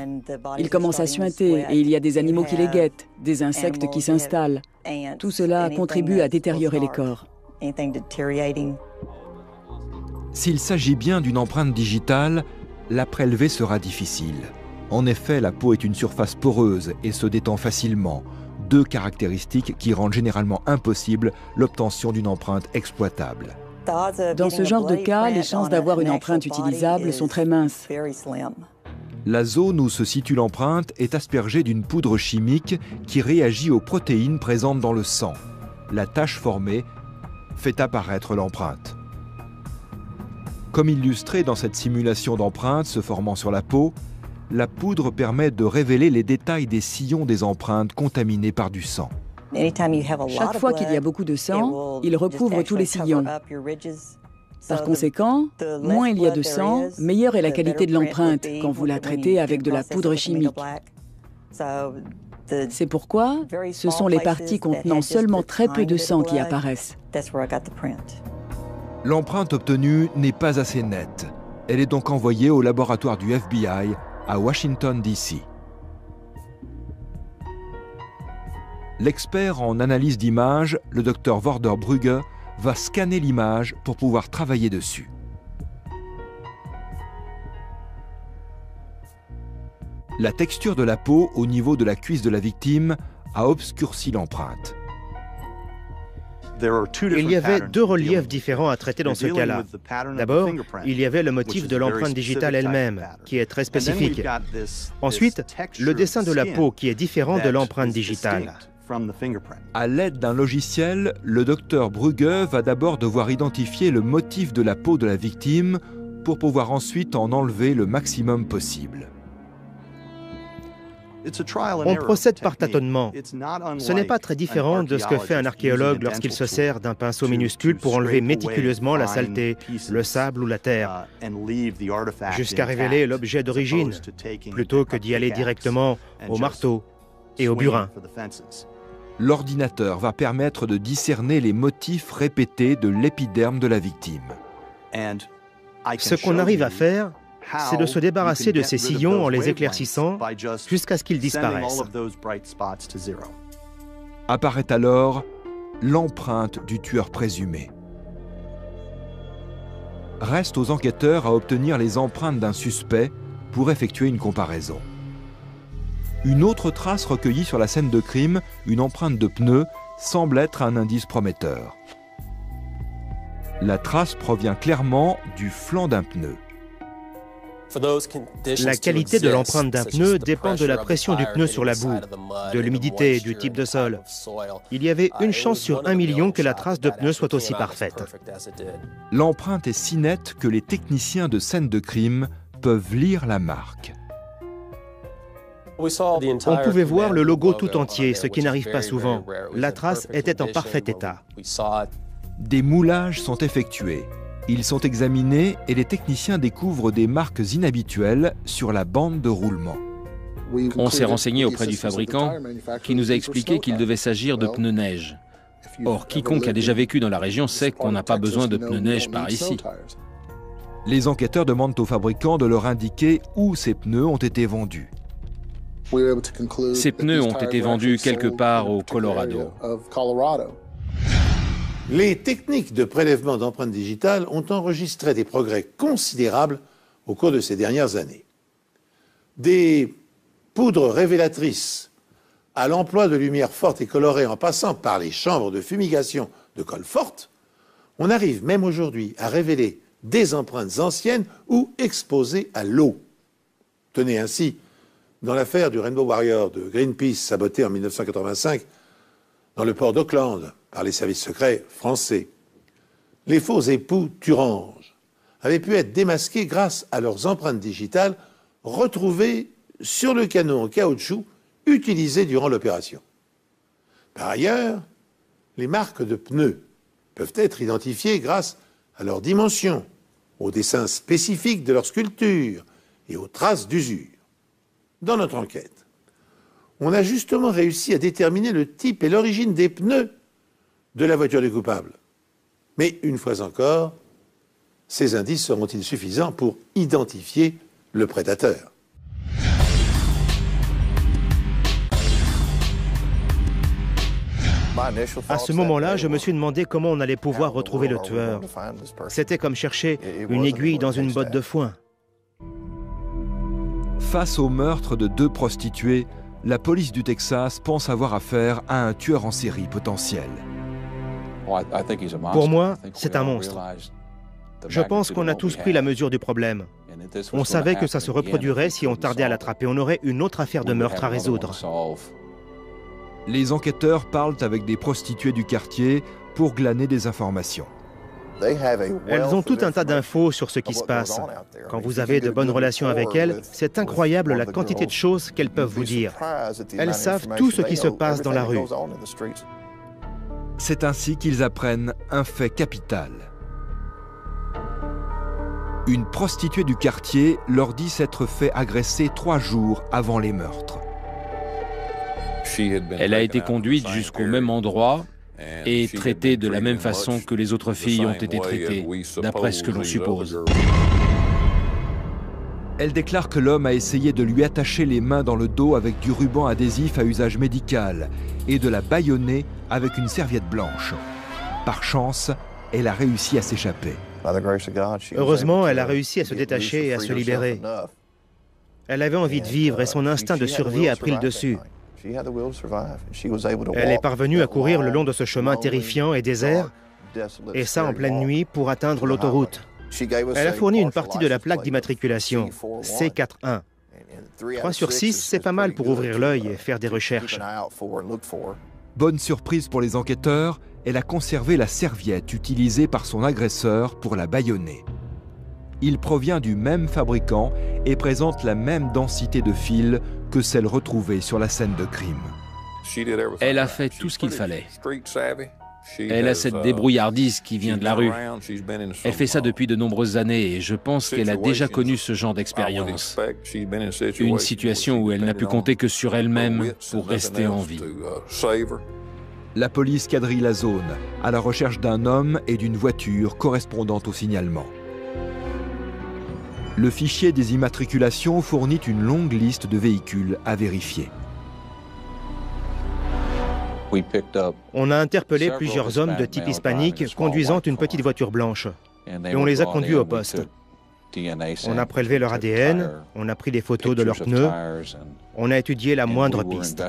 Ils commencent à suinter et il y a des animaux qui les guettent, des insectes qui s'installent. Tout cela contribue à détériorer les corps. S'il s'agit bien d'une empreinte digitale, la prélever sera difficile. En effet, la peau est une surface poreuse et se détend facilement, deux caractéristiques qui rendent généralement impossible l'obtention d'une empreinte exploitable. Dans ce genre de cas, les chances d'avoir une empreinte utilisable sont très minces. La zone où se situe l'empreinte est aspergée d'une poudre chimique qui réagit aux protéines présentes dans le sang. La tache formée fait apparaître l'empreinte. Comme illustré dans cette simulation d'empreintes se formant sur la peau, la poudre permet de révéler les détails des sillons des empreintes contaminées par du sang. Chaque fois qu'il y a beaucoup de sang, il recouvre tous les sillons. Par conséquent, moins il y a de sang, meilleure est la qualité de l'empreinte quand vous la traitez avec de la poudre chimique. C'est pourquoi ce sont les parties contenant seulement très peu de sang qui apparaissent. L'empreinte obtenue n'est pas assez nette. Elle est donc envoyée au laboratoire du FBI à Washington, D.C. L'expert en analyse d'images, le Dr Vorder Brugge, va scanner l'image pour pouvoir travailler dessus. La texture de la peau au niveau de la cuisse de la victime a obscurci l'empreinte. Il y avait deux reliefs différents à traiter dans ce cas-là. D'abord, il y avait le motif de l'empreinte digitale elle-même, qui est très spécifique. Ensuite, le dessin de la peau, qui est différent de l'empreinte digitale. À l'aide d'un logiciel, le docteur Brugge va d'abord devoir identifier le motif de la peau de la victime pour pouvoir ensuite en enlever le maximum possible. On procède par tâtonnement. Ce n'est pas très différent de ce que fait un archéologue lorsqu'il se sert d'un pinceau minuscule pour enlever méticuleusement la saleté, le sable ou la terre, jusqu'à révéler l'objet d'origine, plutôt que d'y aller directement au marteau et au burin. L'ordinateur va permettre de discerner les motifs répétés de l'épiderme de la victime. Ce qu'on arrive à faire, c'est de se débarrasser de ces sillons en les éclaircissant jusqu'à ce qu'ils disparaissent. Apparaît alors l'empreinte du tueur présumé. Reste aux enquêteurs à obtenir les empreintes d'un suspect pour effectuer une comparaison. Une autre trace recueillie sur la scène de crime, une empreinte de pneu, semble être un indice prometteur. La trace provient clairement du flanc d'un pneu. La qualité de l'empreinte d'un pneu dépend de la pression du pneu sur la boue, de l'humidité, du type de sol. Il y avait une chance sur 1 million que la trace de pneu soit aussi parfaite. L'empreinte est si nette que les techniciens de scène de crime peuvent lire la marque. On pouvait voir le logo tout entier, ce qui n'arrive pas souvent. La trace était en parfait état. Des moulages sont effectués. Ils sont examinés et les techniciens découvrent des marques inhabituelles sur la bande de roulement. On s'est renseigné auprès du fabricant qui nous a expliqué qu'il devait s'agir de pneus neige. Or, quiconque a déjà vécu dans la région sait qu'on n'a pas besoin de pneus neige par ici. Les enquêteurs demandent au fabricant de leur indiquer où ces pneus ont été vendus. Ces pneus ont été vendus quelque part au Colorado. Les techniques de prélèvement d'empreintes digitales ont enregistré des progrès considérables au cours de ces dernières années. Des poudres révélatrices à l'emploi de lumière forte et colorée en passant par les chambres de fumigation de colle forte, on arrive même aujourd'hui à révéler des empreintes anciennes ou exposées à l'eau. Tenez ainsi, dans l'affaire du Rainbow Warrior de Greenpeace saboté en 1985 dans le port d'Auckland par les services secrets français, les faux époux Thurange avaient pu être démasqués grâce à leurs empreintes digitales retrouvées sur le canot en caoutchouc utilisé durant l'opération. Par ailleurs, les marques de pneus peuvent être identifiées grâce à leurs dimensions, aux dessins spécifiques de leurs sculptures et aux traces d'usure. Dans notre enquête, on a justement réussi à déterminer le type et l'origine des pneus de la voiture du coupable. Mais une fois encore, ces indices seront-ils suffisants pour identifier le prédateur ? À ce moment-là, je me suis demandé comment on allait pouvoir retrouver le tueur. C'était comme chercher une aiguille dans une botte de foin. Face au meurtre de 2 prostituées, la police du Texas pense avoir affaire à un tueur en série potentiel. Pour moi, c'est un monstre. Je pense qu'on a tous pris la mesure du problème. On savait que ça se reproduirait si on tardait à l'attraper. On aurait une autre affaire de meurtre à résoudre. Les enquêteurs parlent avec des prostituées du quartier pour glaner des informations. Elles ont tout un tas d'infos sur ce qui se passe. Quand vous avez de bonnes relations avec elles, c'est incroyable la quantité de choses qu'elles peuvent vous dire. Elles savent tout ce qui se passe dans la rue. C'est ainsi qu'ils apprennent un fait capital. Une prostituée du quartier leur dit s'être fait agresser 3 jours avant les meurtres. Elle a été conduite jusqu'au même endroit et traitée de la même façon que les autres filles ont été traitées, d'après ce que l'on suppose. Elle déclare que l'homme a essayé de lui attacher les mains dans le dos avec du ruban adhésif à usage médical et de la bâillonner avec une serviette blanche. Par chance, elle a réussi à s'échapper. Heureusement, elle a réussi à se détacher et à se libérer. Elle avait envie de vivre et son instinct de survie a pris le dessus. Elle est parvenue à courir le long de ce chemin terrifiant et désert, et ça en pleine nuit pour atteindre l'autoroute. Elle a fourni une partie de la plaque d'immatriculation, C41. 3 sur 6, c'est pas mal pour ouvrir l'œil et faire des recherches. Bonne surprise pour les enquêteurs, elle a conservé la serviette utilisée par son agresseur pour la bâillonner. Il provient du même fabricant et présente la même densité de fil que celle retrouvée sur la scène de crime. Elle a fait tout ce qu'il fallait. Elle a cette débrouillardise qui vient de la rue. Elle fait ça depuis de nombreuses années et je pense qu'elle a déjà connu ce genre d'expérience. Une situation où elle n'a pu compter que sur elle-même pour rester en vie. La police quadrille la zone, à la recherche d'un homme et d'une voiture correspondant au signalement. Le fichier des immatriculations fournit une longue liste de véhicules à vérifier. On a interpellé plusieurs hommes de type hispanique conduisant une petite voiture blanche. Et on les a conduits au poste. On a prélevé leur ADN, on a pris des photos de leurs pneus, on a étudié la moindre piste.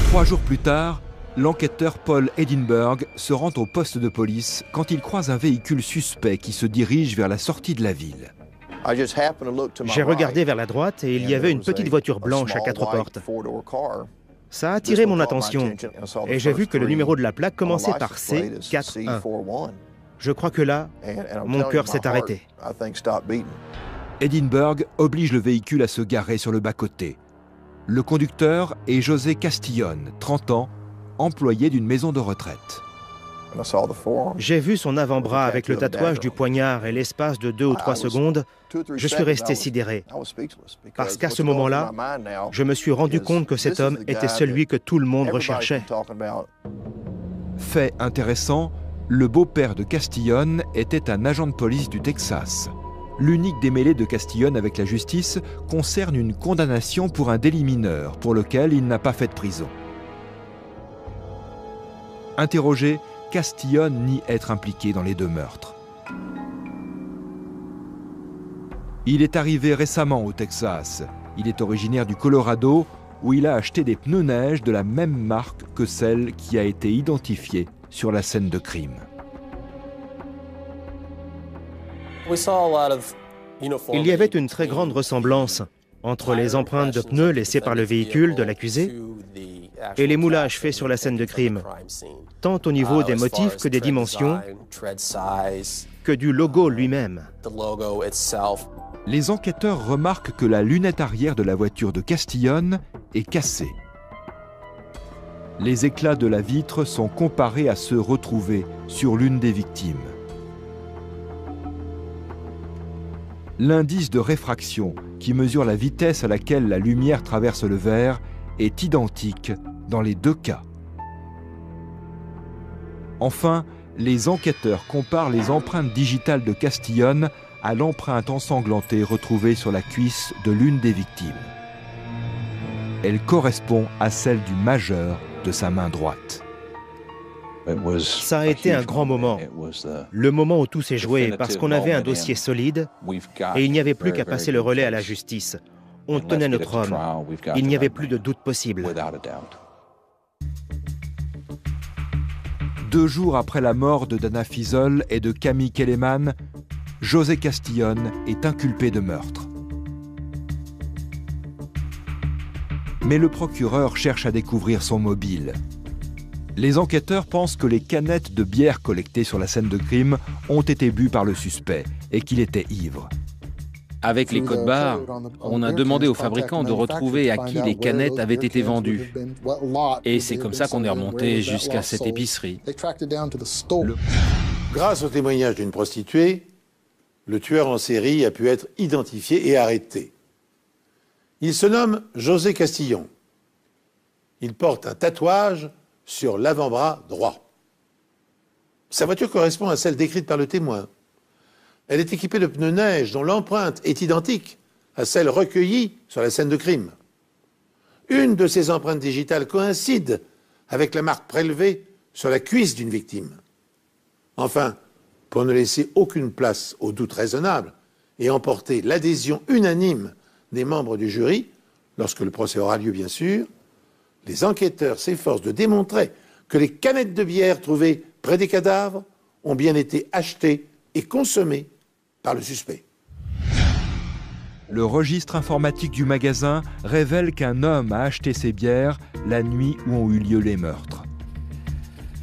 3 jours plus tard, l'enquêteur Paul Edinburgh se rend au poste de police quand il croise un véhicule suspect qui se dirige vers la sortie de la ville. J'ai regardé vers la droite et il y avait une petite voiture blanche à 4 portes. Ça a attiré mon attention et j'ai vu que le numéro de la plaque commençait par C41. Je crois que là, mon cœur s'est arrêté. Edinburgh oblige le véhicule à se garer sur le bas-côté. Le conducteur est José Castillon, 30 ans, employé d'une maison de retraite. J'ai vu son avant-bras avec le tatouage du poignard et l'espace de 2 ou 3 secondes, je suis resté sidéré. Parce qu'à ce moment-là, je me suis rendu compte que cet homme était celui que tout le monde recherchait. Fait intéressant, le beau-père de Castillon était un agent de police du Texas. L'unique démêlé de Castillon avec la justice concerne une condamnation pour un délit mineur pour lequel il n'a pas fait de prison. Interrogé, Castillon nie être impliqué dans les 2 meurtres. Il est arrivé récemment au Texas. Il est originaire du Colorado où il a acheté des pneus neige de la même marque que celle qui a été identifiée sur la scène de crime. Il y avait une très grande ressemblance entre les empreintes de pneus laissées par le véhicule de l'accusé et les moulages faits sur la scène de crime, tant au niveau des motifs que des dimensions, que du logo lui-même. Les enquêteurs remarquent que la lunette arrière de la voiture de Castillon est cassée. Les éclats de la vitre sont comparés à ceux retrouvés sur l'une des victimes. L'indice de réfraction, qui mesure la vitesse à laquelle la lumière traverse le verre, est identique dans les deux cas. Enfin, les enquêteurs comparent les empreintes digitales de Castillon à l'empreinte ensanglantée retrouvée sur la cuisse de l'une des victimes. Elle correspond à celle du majeur de sa main droite. Ça a été un grand moment, le moment où tout s'est joué, parce qu'on avait un dossier solide et il n'y avait plus qu'à passer le relais à la justice. On tenait notre homme, il n'y avait plus de doute possible. 2 jours après la mort de Dana Fiesel et de Camille Kelleman, José Castillon est inculpé de meurtre. Mais le procureur cherche à découvrir son mobile. Les enquêteurs pensent que les canettes de bière collectées sur la scène de crime ont été bues par le suspect et qu'il était ivre. Avec les codes barres, on a demandé aux fabricants de retrouver à qui les canettes avaient été vendues. Et c'est comme ça qu'on est remonté jusqu'à cette épicerie. Grâce au témoignage d'une prostituée, le tueur en série a pu être identifié et arrêté. Il se nomme José Castillon. Il porte un tatouage sur l'avant-bras droit. Sa voiture correspond à celle décrite par le témoin. Elle est équipée de pneus neige dont l'empreinte est identique à celle recueillie sur la scène de crime. Une de ces empreintes digitales coïncide avec la marque prélevée sur la cuisse d'une victime. Enfin, pour ne laisser aucune place au doute raisonnable et emporter l'adhésion unanime des membres du jury, lorsque le procès aura lieu bien sûr, les enquêteurs s'efforcent de démontrer que les canettes de bière trouvées près des cadavres ont bien été achetées et consommées par le suspect. Le registre informatique du magasin révèle qu'un homme a acheté ces bières la nuit où ont eu lieu les meurtres.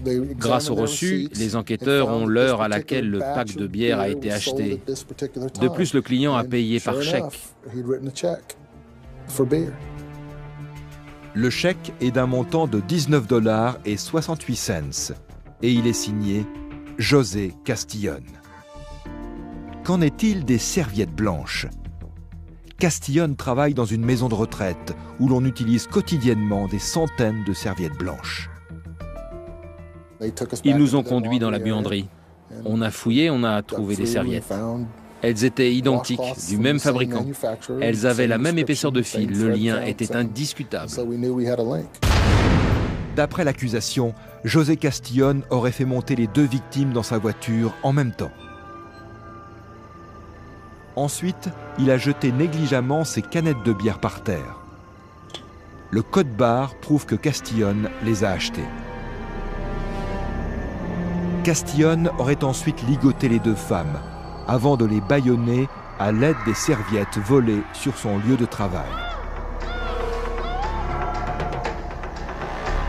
Grâce au reçu, les enquêteurs ont l'heure à laquelle le pack de bière a été acheté. De plus, le client a payé par chèque. Le chèque est d'un montant de 19,68 $ et il est signé José Castillon. Qu'en est-il des serviettes blanches? Castillon travaille dans une maison de retraite où l'on utilise quotidiennement des centaines de serviettes blanches. Ils nous ont conduits dans la buanderie. On a fouillé, on a trouvé des serviettes. Elles étaient identiques, du même fabricant. Elles avaient la même épaisseur de fil. Le lien était indiscutable. D'après l'accusation, José Castillon aurait fait monter les 2 victimes dans sa voiture en même temps. Ensuite, il a jeté négligemment ses canettes de bière par terre. Le code barre prouve que Castillon les a achetées. Castillon aurait ensuite ligoté les 2 femmes, avant de les bâillonner à l'aide des serviettes volées sur son lieu de travail.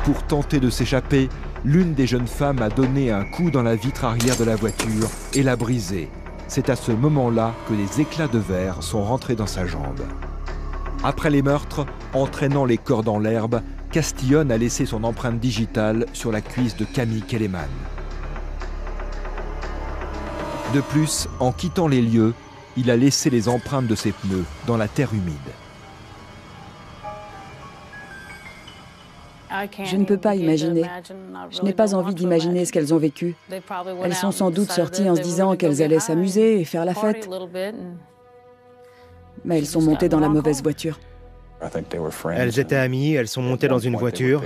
Pour tenter de s'échapper, l'une des jeunes femmes a donné un coup dans la vitre arrière de la voiture et l'a brisée. C'est à ce moment-là que des éclats de verre sont rentrés dans sa jambe. Après les meurtres, entraînant les corps dans l'herbe, Castillon a laissé son empreinte digitale sur la cuisse de Camille Kelleman. De plus, en quittant les lieux, il a laissé les empreintes de ses pneus dans la terre humide. Je ne peux pas imaginer. Je n'ai pas envie d'imaginer ce qu'elles ont vécu. Elles sont sans doute sorties en se disant qu'elles allaient s'amuser et faire la fête. Mais elles sont montées dans la mauvaise voiture. Elles étaient amies, elles sont montées dans une voiture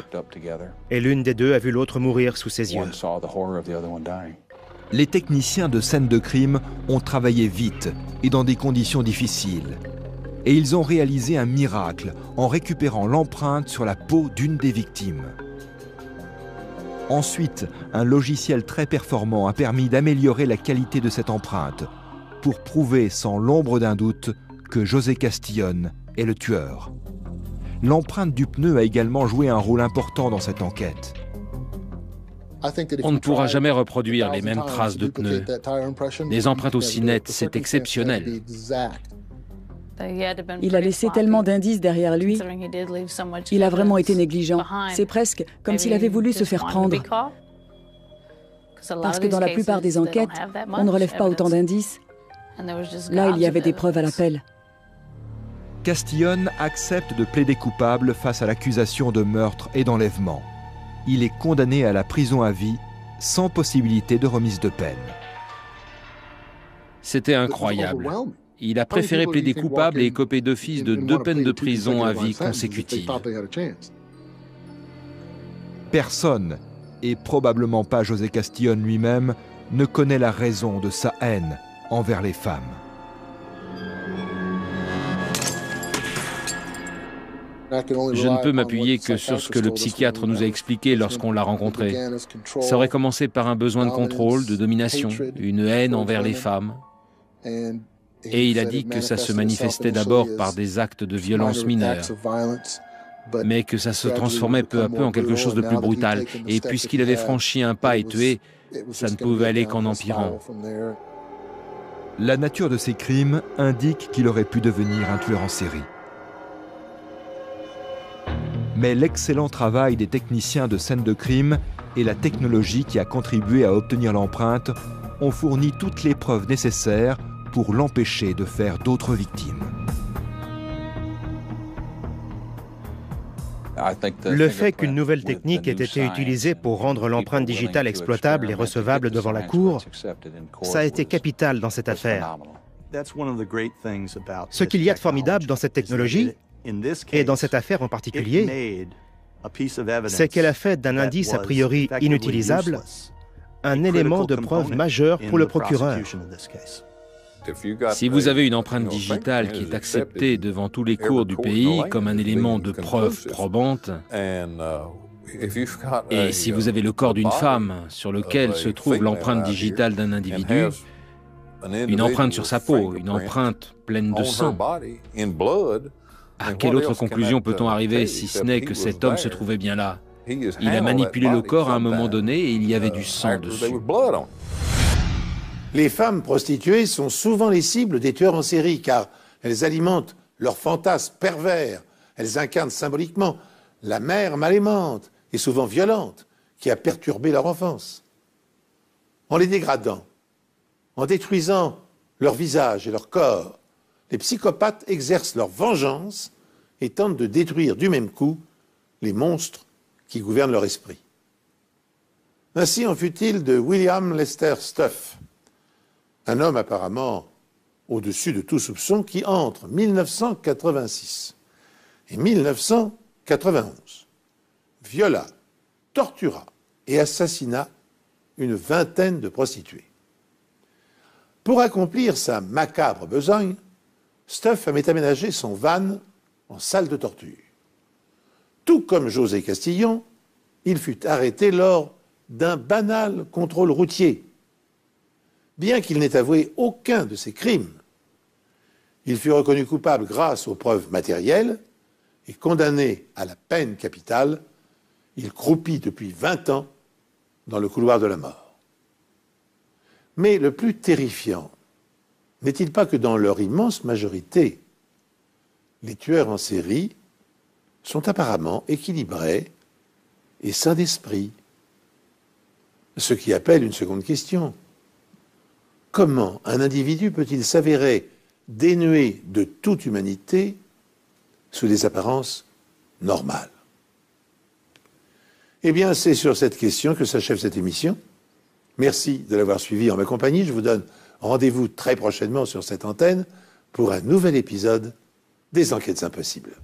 et l'une des 2 a vu l'autre mourir sous ses yeux. Les techniciens de scène de crime ont travaillé vite et dans des conditions difficiles. Et ils ont réalisé un miracle en récupérant l'empreinte sur la peau d'une des victimes. Ensuite, un logiciel très performant a permis d'améliorer la qualité de cette empreinte pour prouver sans l'ombre d'un doute que José Castillon est le tueur. L'empreinte du pneu a également joué un rôle important dans cette enquête. On ne pourra jamais reproduire les mêmes traces de pneus. Des empreintes aussi nettes, c'est exceptionnel. Il a laissé tellement d'indices derrière lui. Il a vraiment été négligent. C'est presque comme s'il avait voulu se faire prendre. Parce que dans la plupart des enquêtes, on ne relève pas autant d'indices. Là, il y avait des preuves à l'appel. Castillon accepte de plaider coupable face à l'accusation de meurtre et d'enlèvement. Il est condamné à la prison à vie, sans possibilité de remise de peine. C'était incroyable. Il a préféré plaider coupable et écoper d'office de 2 peines de prison à vie consécutives. Personne, et probablement pas José Castillon lui-même, ne connaît la raison de sa haine envers les femmes. Je ne peux m'appuyer que sur ce que le psychiatre nous a expliqué lorsqu'on l'a rencontré. Ça aurait commencé par un besoin de contrôle, de domination, une haine envers les femmes. Et il a dit que ça se manifestait d'abord par des actes de violence mineure, mais que ça se transformait peu à peu en quelque chose de plus brutal. Et puisqu'il avait franchi un pas et tué, ça ne pouvait aller qu'en empirant. La nature de ces crimes indique qu'il aurait pu devenir un tueur en série. Mais l'excellent travail des techniciens de scène de crime et la technologie qui a contribué à obtenir l'empreinte ont fourni toutes les preuves nécessaires pour l'empêcher de faire d'autres victimes. Le fait qu'une nouvelle technique ait été utilisée pour rendre l'empreinte digitale exploitable et recevable devant la Cour, ça a été capital dans cette affaire. Ce qu'il y a de formidable dans cette technologie, et dans cette affaire en particulier, c'est qu'elle a fait d'un indice a priori inutilisable un élément de preuve majeur pour le procureur. Si vous avez une empreinte digitale qui est acceptée devant tous les cours du pays comme un élément de preuve probante, et si vous avez le corps d'une femme sur lequel se trouve l'empreinte digitale d'un individu, une empreinte sur sa peau, une empreinte pleine de sang, à quelle autre conclusion peut-on arriver si ce n'est que cet homme se trouvait bien là? Il a manipulé le corps à un moment donné et il y avait du sang dessus. Les femmes prostituées sont souvent les cibles des tueurs en série car elles alimentent leurs fantasmes pervers. Elles incarnent symboliquement la mère mal aimante et souvent violente qui a perturbé leur enfance. En les dégradant, en détruisant leur visage et leur corps, les psychopathes exercent leur vengeance et tentent de détruire du même coup les monstres qui gouvernent leur esprit. Ainsi en fut-il de William Lester Stuff, un homme apparemment au-dessus de tout soupçon qui, entre 1986 et 1991, viola, tortura et assassina une vingtaine de prostituées. Pour accomplir sa macabre besogne, Stuff avait aménagé son van en salle de torture. Tout comme José Castillon, il fut arrêté lors d'un banal contrôle routier. Bien qu'il n'ait avoué aucun de ses crimes, il fut reconnu coupable grâce aux preuves matérielles et condamné à la peine capitale. Il croupit depuis 20 ans dans le couloir de la mort. Mais le plus terrifiant n'est-il pas que dans leur immense majorité, les tueurs en série sont apparemment équilibrés et sains d'esprit? Ce qui appelle une seconde question. Comment un individu peut-il s'avérer dénué de toute humanité sous des apparences normales? Eh bien, c'est sur cette question que s'achève cette émission. Merci de l'avoir suivi en ma compagnie. Je vous donne rendez-vous très prochainement sur cette antenne pour un nouvel épisode des Enquêtes Impossibles.